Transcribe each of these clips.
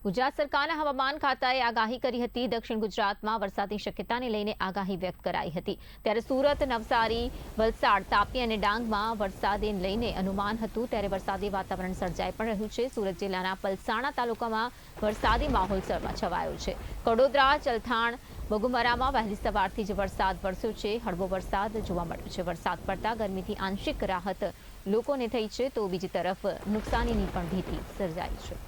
ગુજરાત સરકારના હવામાન ખાતાએ આગાહી કરી હતી। દક્ષિણ ગુજરાતમાં વરસાદની શક્યતાને લઈને આગાહી વ્યક્ત કરાઈ હતી। ત્યારે સુરત, નવસારી, વલસાડ, તાપી અને ડાંગમાં વરસાદને લઈને અનુમાન હતું। ત્યારે વરસાદી વાતાવરણ સર્જાઈ પણ રહ્યું છે। સુરત જિલ્લાના પલસાણા તાલુકામાં વરસાદી માહોલ છવાયો છે। કડોદરા, ચલથાણ, બગુમરામાં વહેલી સવારથી જ વરસાદ વરસ્યો છે। હળવો વરસાદ જોવા મળ્યો છે। વરસાદ પડતા ગરમીથી આંશિક રાહત લોકોને થઈ છે, તો બીજી તરફ નુકસાનીની પણ ભીતિ સર્જાઈ છે।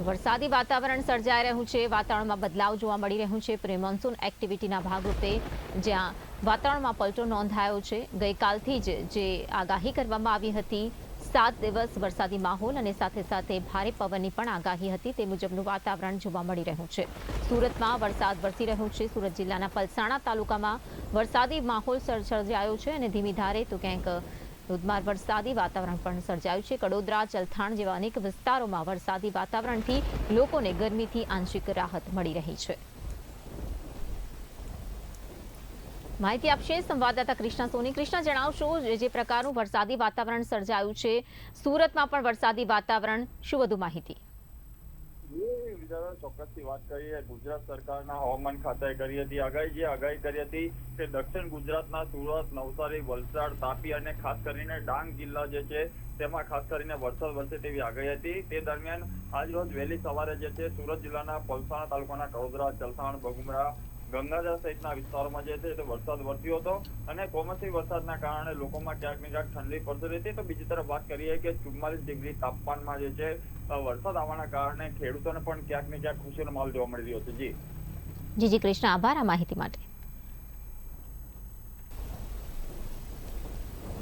વરસાદી વાતાવરણ સર્જાઈ રહ્યું છે। વાતાવરણમાં બદલાવ જોવા મળી રહ્યું છે। પ્રી મોન્સૂન એક્ટિવિટીના ભાગરૂપે જ્યાં વાતાવરણમાં પલટો નોંધાયો છે। ગઈકાલથી જ જે આગાહી કરવામાં આવી હતી 7 દિવસ વરસાદી માહોલ અને સાથે સાથે ભારે પવનની પણ આગાહી હતી, તે મુજબનું વાતાવરણ જોવા મળી રહ્યું છે। સુરતમાં વરસાદ વરસી રહ્યો છે। સુરત જિલ્લાના પલસાણા તાલુકામાં વરસાદી માહોલ સર્જાયો છે અને ધીમી ધારે તો ક્યાંક ધોધમાર વરસાદી વાતાવરણ પણ સર્જાયું છે। કડોદરા, ચલથાણ જેવા અનેક વિસ્તારોમાં વરસાદી વાતાવરણથી લોકોને ગરમીથી આંશિક રાહત મળી રહી છે। માહિતી આપશે સંવાદદાતા કૃષ્ણા સોની। કૃષ્ણા, જણાવશો જે પ્રકારનું વરસાદી વાતાવરણ સર્જાયું છે સુરતમાં પણ વરસાદી વાતાવરણ, શું વધુ માહિતી? ચોક્કસથી વાત કરીએ, ગુજરાત સરકારના હવામાન ખાતાએ કરી હતી આગાહી કરી હતી કે દક્ષિણ ગુજરાતના સુરત, નવસારી, વલસાડ, તાપી અને ખાસ કરીને ડાંગ જિલ્લા જે છે તેમાં ખાસ કરીને વરસાદ વરસે તેવી આગાહી હતી। તે દરમિયાન આજરોજ વહેલી સવારે જે છે સુરત જિલ્લાના પલસાણા તાલુકાના કડોદરા, ચલથાણ, બગુમરા, ગંગાધર સહિતના વિસ્તારોમાં જે છે તે વરસાદ વરસ્યો હતો અને કમોસમી વરસાદના કારણે લોકોમાં ક્યાંક ને ક્યાંક ઠંડી પડતી હતી। તો બીજી તરફ વાત કરીએ કે 44 ડિગ્રી તાપમાનમાં જે છે વરસાદ આવવાના કારણે ખેડૂતોને પણ ક્યાંક ને ક્યાંક ખુશીનો માહોલ જોવા મળી રહ્યો છે। જી કૃષ્ણા, આભાર આ માહિતી માટે।